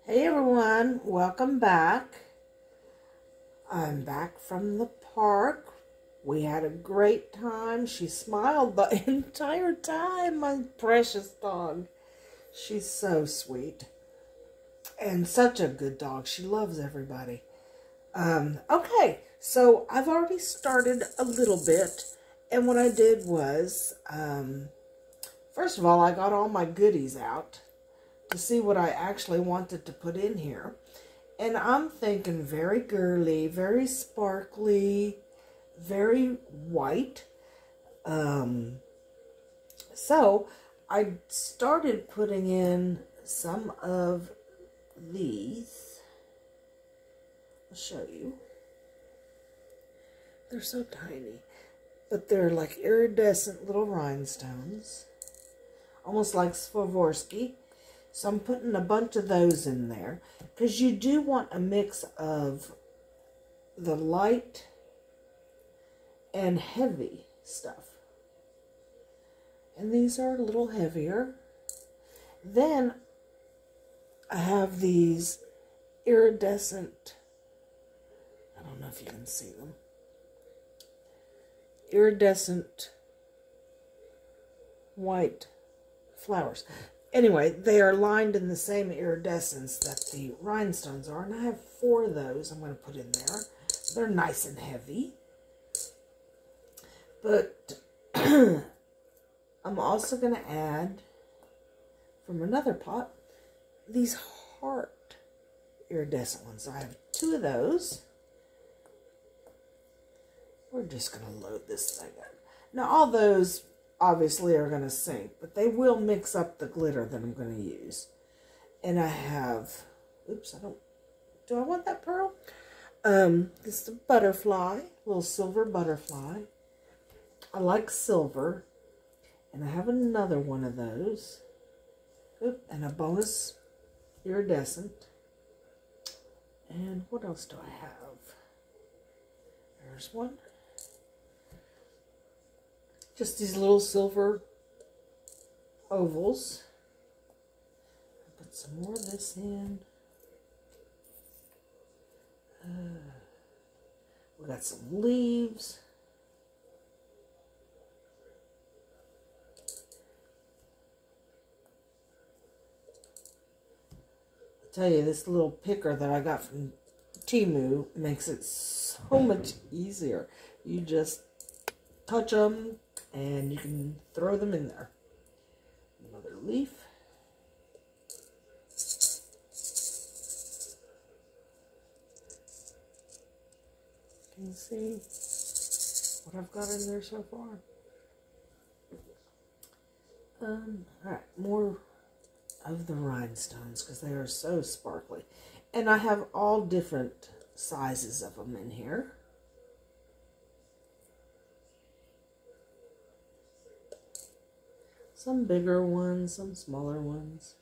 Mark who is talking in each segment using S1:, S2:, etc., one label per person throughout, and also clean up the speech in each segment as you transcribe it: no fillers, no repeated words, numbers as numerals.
S1: Hey everyone, welcome back. I'm back from the park. We had a great time. She smiled the entire time, my precious dog. She's so sweet and such a good dog. She loves everybody. Okay, so I've already started a little bit, and what I did was, first of all, I got all my goodies out to see what I actually wanted to put in here. And I'm thinking very girly, very sparkly, very white. So I started putting in some of these. I'll show you. They're so tiny, but they're like iridescent little rhinestones, almost like Swarovski. So I'm putting a bunch of those in there because you do want a mix of the light and heavy stuff. And these are a little heavier. Then I have these iridescent, I don't know if you can see them, iridescent white flowers. Anyway, they are lined in the same iridescence that the rhinestones are, and I have 4 of those I'm going to put in there. They're nice and heavy. But I'm also going to add, from another pot, these heart iridescent ones. I have 2 of those. We're just going to load this thing up. Now, all those obviously are going to sink, but they will mix up the glitter that I'm going to use. And I have, oops, do I want that pearl? This is a butterfly, a little silver butterfly. I like silver, and I have another one of those. Oop, and a bonus iridescent. And what else do I have? There's one. Just these little silver ovals. I'll put some more of this in. We got some leaves. I tell you, this little picker that I got from Temu makes it so much easier. You just touch them, and you can throw them in there. Another leaf. Can you see what I've got in there so far? Alright, more of the rhinestones because they are so sparkly. And I have all different sizes of them in here. Some bigger ones, some smaller ones.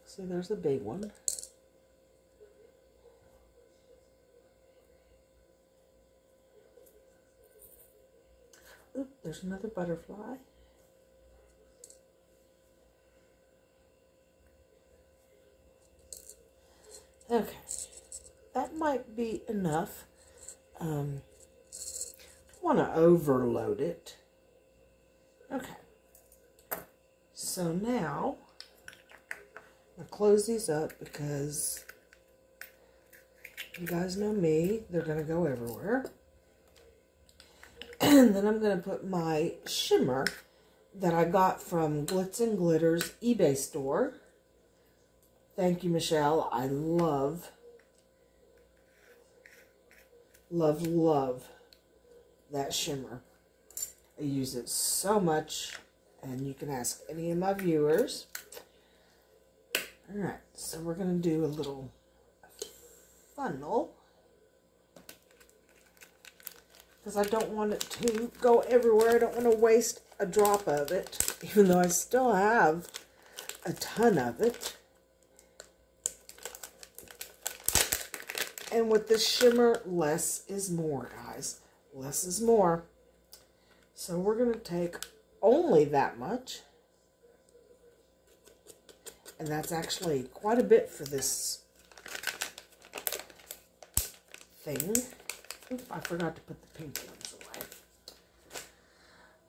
S1: See, there's a big one. Oop, there's another butterfly. Okay, that might be enough. I don't want to overload it. Okay, so now I'll close these up because you guys know me, they're going to go everywhere. And then I'm going to put my shimmer that I got from Glitz and Glitter's eBay store. Thank you, Michelle. I love that shimmer. I use it so much, and you can ask any of my viewers. Alright, so we're going to do a little funnel, because I don't want it to go everywhere. I don't want to waste a drop of it, even though I still have a ton of it. And with this shimmer, less is more, guys. Less is more. So we're going to take only that much And that's actually quite a bit for this thing. Oop, I forgot to put the pink ones away.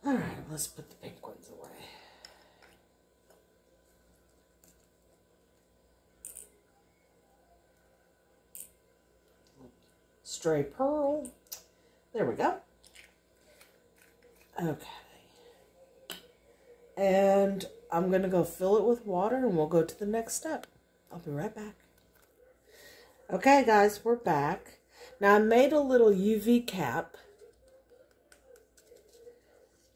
S1: Alright, let's put the pink ones away. Stray pearl. There we go. Okay. And I'm going to go fill it with water and we'll go to the next step. I'll be right back. Okay, guys, we're back. Now, I made a little UV cap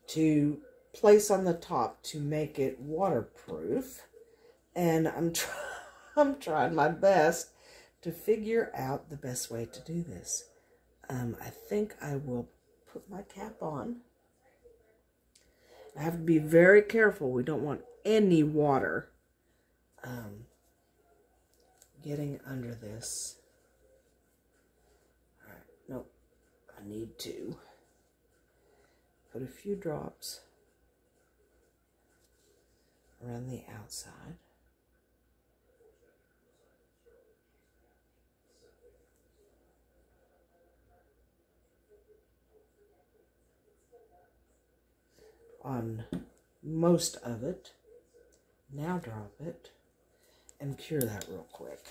S1: to place on the top to make it waterproof. And I'm trying my best to figure out the best way to do this. I think I will put my cap on. I have to be very careful. We don't want any water getting under this. All right, nope. I need to put a few drops around the outside. On most of it. Now drop it and cure that real quick.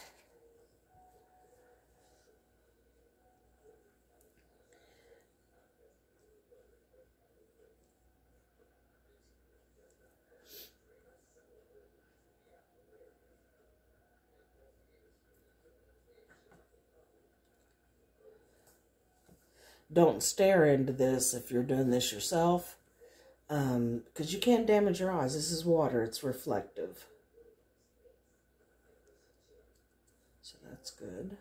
S1: Don't stare into this if you're doing this yourself. Because you can't damage your eyes. This is water. It's reflective. So that's good.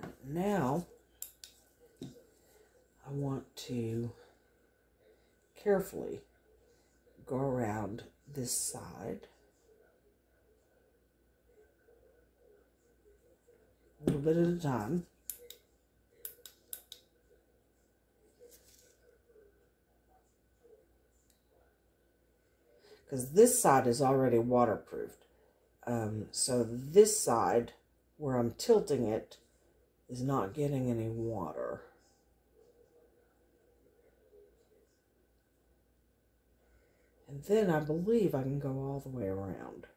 S1: Right, now, I want to carefully go around this side. A little bit at a time. Because this side is already waterproofed. So this side, where I'm tilting it, is not getting any water. And then I believe I can go all the way around.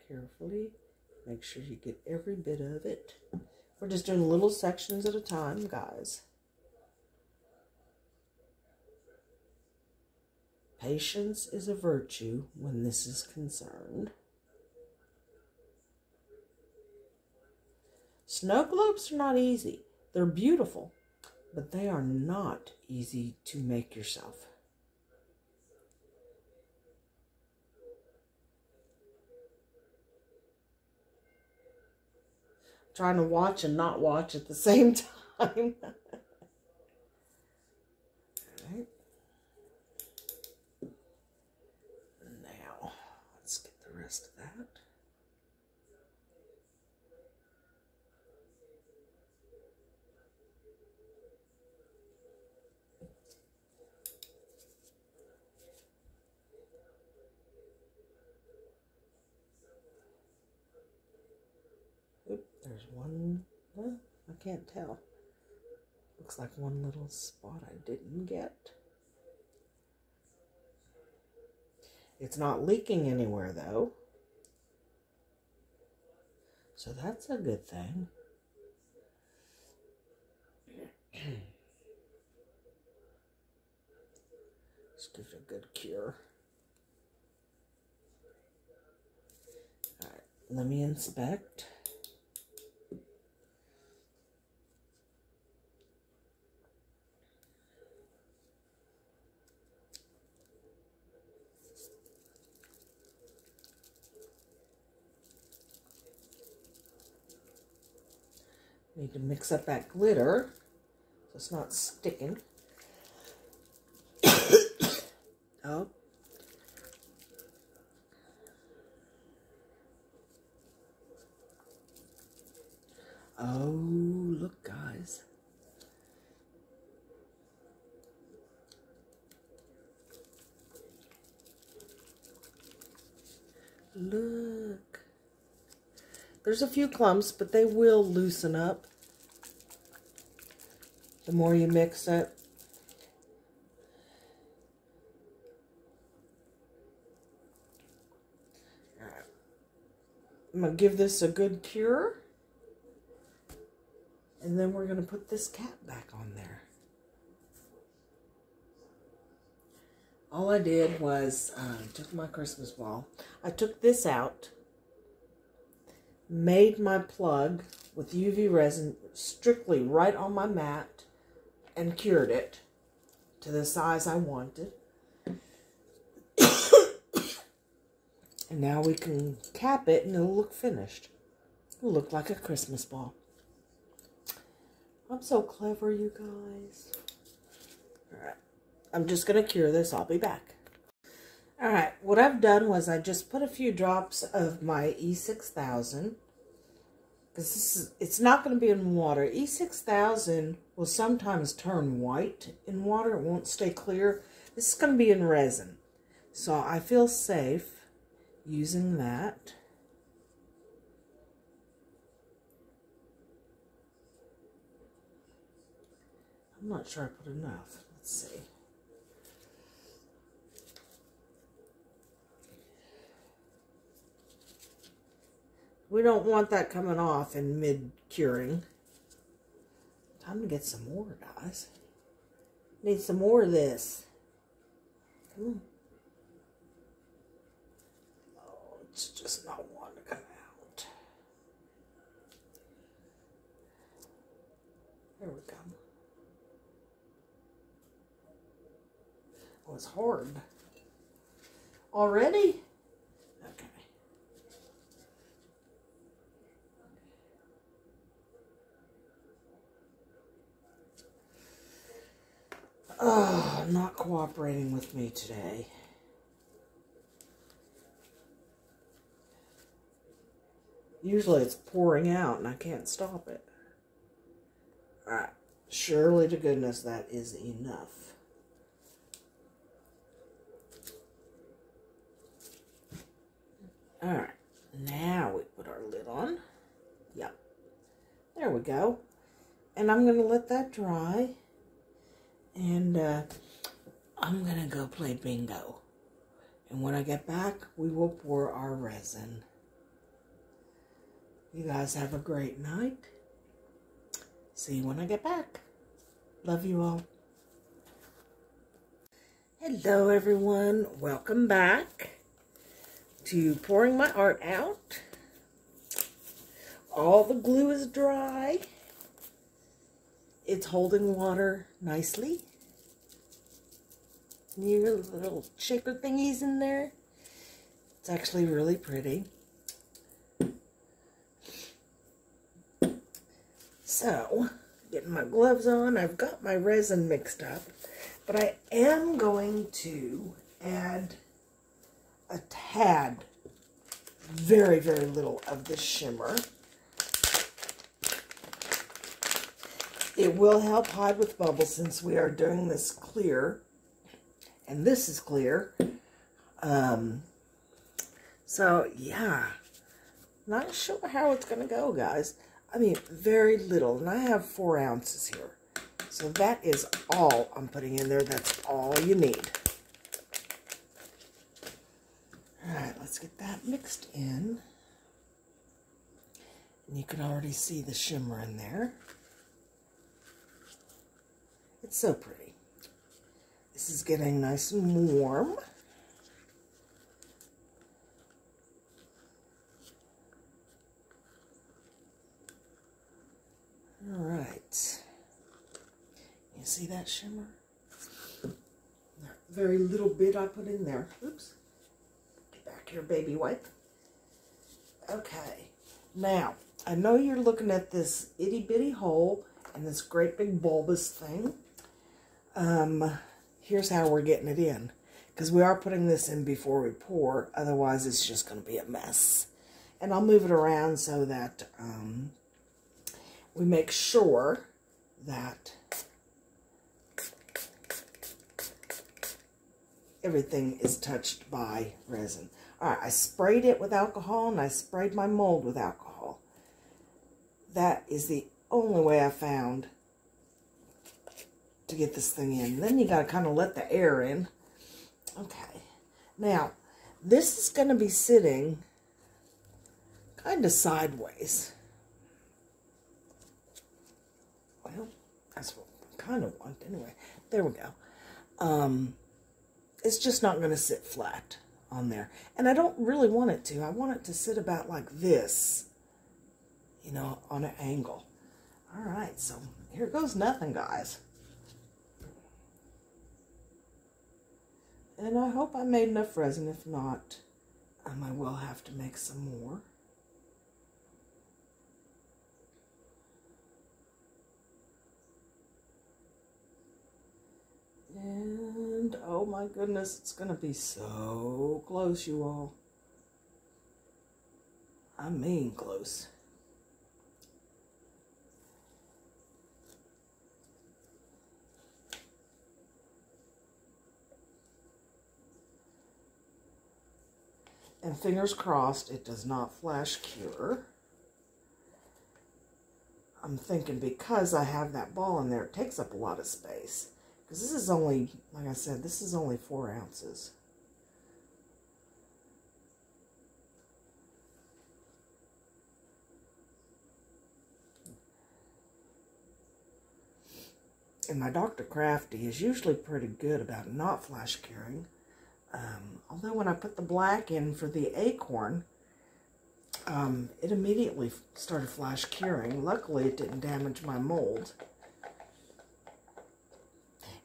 S1: Carefully, make sure you get every bit of it. We're just doing little sections at a time, guys. Patience is a virtue when this is concerned. Snow globes are not easy. They're beautiful, but they are not easy to make yourself. Trying to watch and not watch at the same time. Alright. Now, let's get the rest of that. There's one, I can't tell. Looks like one little spot I didn't get. It's not leaking anywhere though. So that's a good thing. Let's give it a good cure. Alright, let me inspect. Need to mix up that glitter so it's not sticking. Look. There's a few clumps, but they will loosen up the more you mix it. All right. I'm going to give this a good cure. And then we're going to put this cap back on there. All I did was took my Christmas ball. I took this out, made my plug with UV resin strictly right on my mat, and cured it to the size I wanted. And now we can cap it and it'll look finished. It'll look like a Christmas ball. I'm so clever, you guys. Alright, I'm just going to cure this. I'll be back. Alright, what I've done was I just put a few drops of my E6000. Because it's not going to be in water. E6000 will sometimes turn white in water. It won't stay clear. This is going to be in resin. So I feel safe using that. I'm not sure I put enough. Let's see. We don't want that coming off in mid-curing. Time to get some more, guys. Need some more of this. Come on. Oh, it's just not wanting to come out. There we go. Oh, it's hard. Already? Okay. Oh, not cooperating with me today. Usually it's pouring out and I can't stop it. Alright. Surely to goodness that is enough. Alright, now we put our lid on. Yep. There we go. And I'm going to let that dry. And I'm going to go play bingo. And when I get back, we will pour our resin. You guys have a great night. See you when I get back. Love you all. Hello, everyone. Welcome back to pouring my art out. All the glue is dry. It's holding water nicely. Your little shaker thingies in there. It's actually really pretty. So, getting my gloves on. I've got my resin mixed up. But I am going to add a tad, very, very little of this shimmer. It will help hide with bubbles since we are doing this clear. And this is clear. So, yeah. Not sure how it's going to go, guys. I mean, very little. And I have 4 ounces here. So that is all I'm putting in there. That's all you need. Alright, let's get that mixed in. And you can already see the shimmer in there. It's so pretty. This is getting nice and warm. Alright. You see that shimmer? That very little bit I put in there. Oops. Get back here, baby wipe. Okay. Now, I know you're looking at this itty bitty hole and this great big bulbous thing. Here's how we're getting it in. Because we are putting this in before we pour. Otherwise, it's just going to be a mess. And I'll move it around so that we make sure that everything is touched by resin. All right, I sprayed it with alcohol and I sprayed my mold with alcohol. That is the only way I found to get this thing in. Then you got to kind of let the air in. Okay. Now, this is going to be sitting kind of sideways. Well, that's what I kind of want anyway. There we go. It's just not going to sit flat on there. And I don't really want it to. I want it to sit about like this, you know, on an angle. All right, so here goes nothing, guys. And I hope I made enough resin. If not, I will have to make some more. And, oh my goodness, it's going to be so close, you all. I mean close. And fingers crossed it does not flash cure. I'm thinking because I have that ball in there, it takes up a lot of space. Because this is only, like I said, this is only 4 ounces. And my Dr. Crafty is usually pretty good about not flash curing. Although when I put the black in for the acorn, it immediately started flash curing. Luckily, it didn't damage my mold.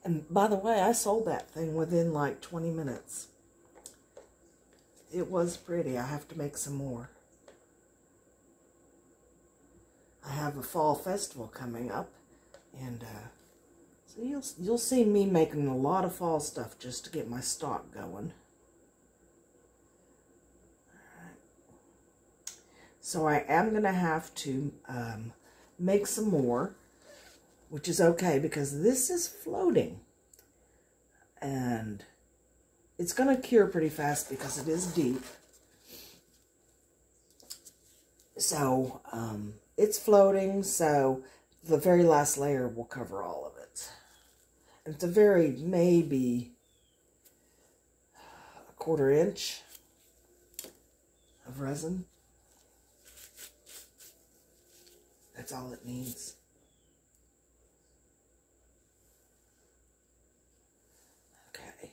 S1: And by the way, I sold that thing within like 20 minutes. It was pretty. I have to make some more. I have a fall festival coming up, and so you'll see me making a lot of fall stuff just to get my stock going. So I am going to have to make some more, which is okay because this is floating. And it's going to cure pretty fast because it is deep. So it's floating, so the very last layer will cover all of it. And it's a very, maybe a 1/4 inch of resin. That's all it needs. Okay.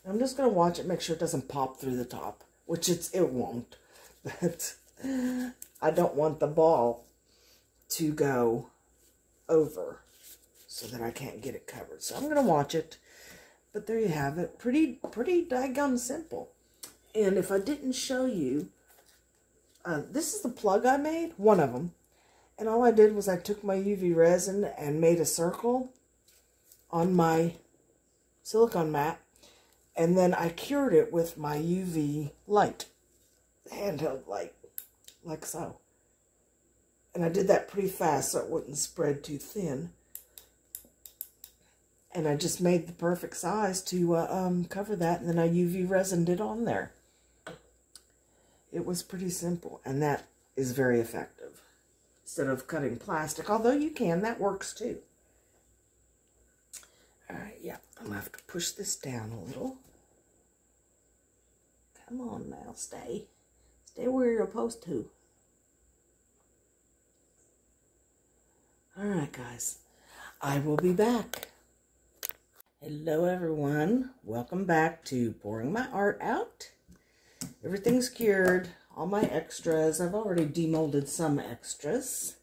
S1: I'm just going to watch it, make sure it doesn't pop through the top, which it won't. But I don't want the ball to go over so that I can't get it covered. So I'm going to watch it. But there you have it. Pretty daggum simple. And if I didn't show you, this is the plug I made, one of them. And all I did was I took my UV resin and made a circle on my silicone mat. And then I cured it with my UV light, handheld light, like so. And I did that pretty fast so it wouldn't spread too thin. And I just made the perfect size to cover that, and then I UV resined it on there. It was pretty simple, and that is very effective. Instead of cutting plastic, although you can, that works too. All right, yeah, I'm going to have to push this down a little. Come on now, stay. Stay where you're supposed to. All right, guys, I will be back. Hello, everyone. Welcome back to Pouring My Art Out. Everything's cured. All my extras. I've already demolded some extras.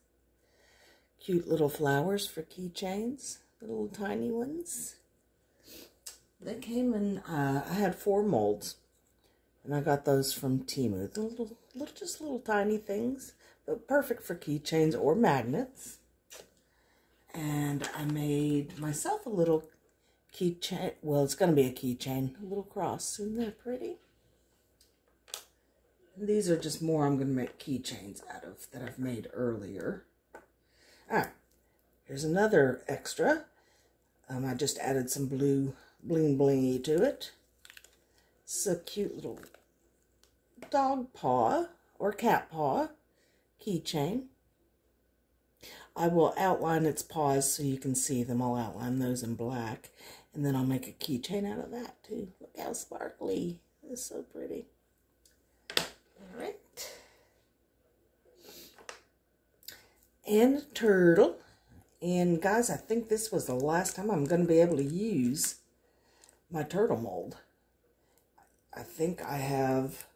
S1: Cute little flowers for keychains. Little tiny ones. They came in, I had 4 molds. And I got those from Temu. The just little tiny things. But perfect for keychains or magnets. And I made myself a little keychain. Well, it's going to be a keychain. A little cross. Isn't that pretty? And these are just more I'm going to make keychains out of that I've made earlier. Alright, here's another extra. I just added some blue bling blingy to it. It's a cute little dog paw or cat paw keychain. I will outline its paws so you can see them. I'll outline those in black. And then I'll make a keychain out of that too. Look how sparkly. It's so pretty. Alright. And a turtle. And guys, I think this was the last time I'm going to be able to use my turtle mold. I think I have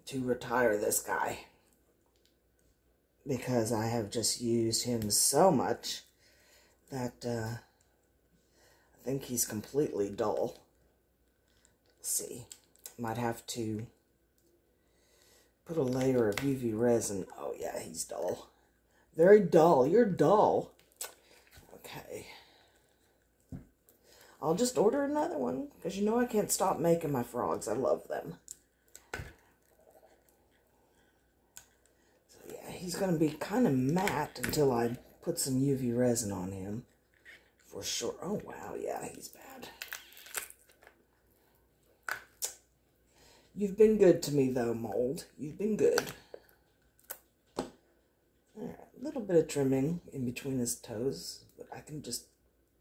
S1: to retire this guy, because I have just used him so much that I think he's completely dull. Let's see. Might have to put a layer of UV resin. Oh yeah, he's dull. Very dull. You're dull. Okay. I'll just order another one, because you know I can't stop making my frogs. I love them. He's going to be kind of matte until I put some UV resin on him. For sure. Oh, wow. Yeah, he's bad. You've been good to me, though, mold. You've been good. Alright, a little bit of trimming in between his toes, but I can just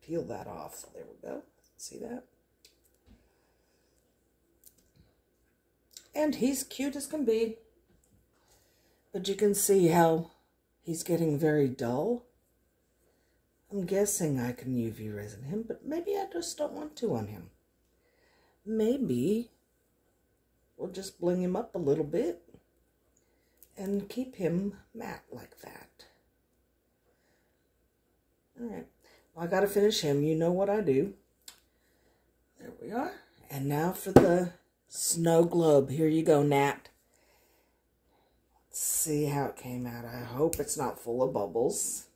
S1: peel that off. There we go. See that? And he's cute as can be. But you can see how he's getting very dull. I'm guessing I can UV resin him, but maybe I just don't want to on him. Maybe we'll just bling him up a little bit and keep him matte like that. Alright, well, I gotta finish him. You know what I do. There we are. And now for the snow globe. Here you go, Nat. See how it came out. I hope it's not full of bubbles.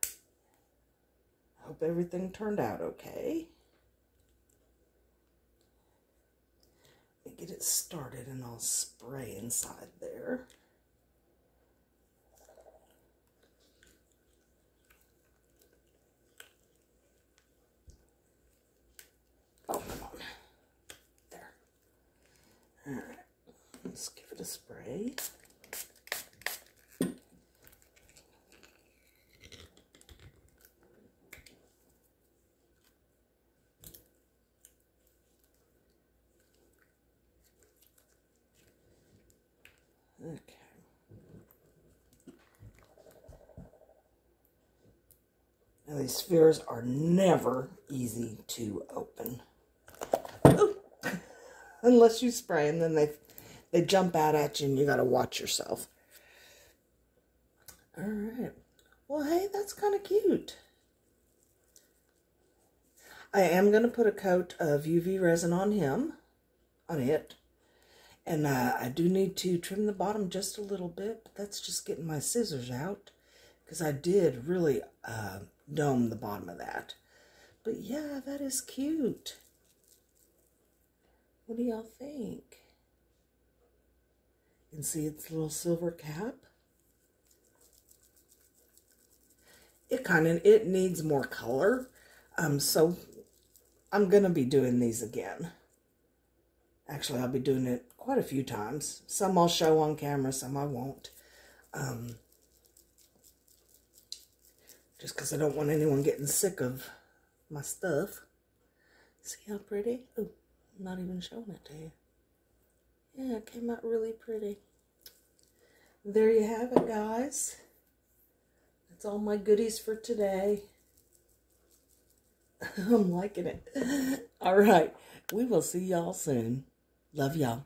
S1: I hope everything turned out okay. Let me get it started and I'll spray inside there. Oh, come on. There. Alright. Let's give it a spray. Okay. Now these spheres are never easy to open. Ooh. Unless you spray and then they jump out at you and you gotta watch yourself. Alright. Well, hey, that's kind of cute. I am going to put a coat of UV resin on it. And I do need to trim the bottom just a little bit, but that's just getting my scissors out, because I did really dome the bottom of that. But yeah, that is cute. What do y'all think? You can see its little silver cap. It needs more color. So I'm going to be doing these again. Actually, I'll be doing it quite a few times. Some I'll show on camera, some I won't. Just because I don't want anyone getting sick of my stuff. See how pretty? Oh, I'm not even showing it to you. Yeah, it came out really pretty. There you have it, guys. That's all my goodies for today. I'm liking it. All right. We will see y'all soon. Love y'all.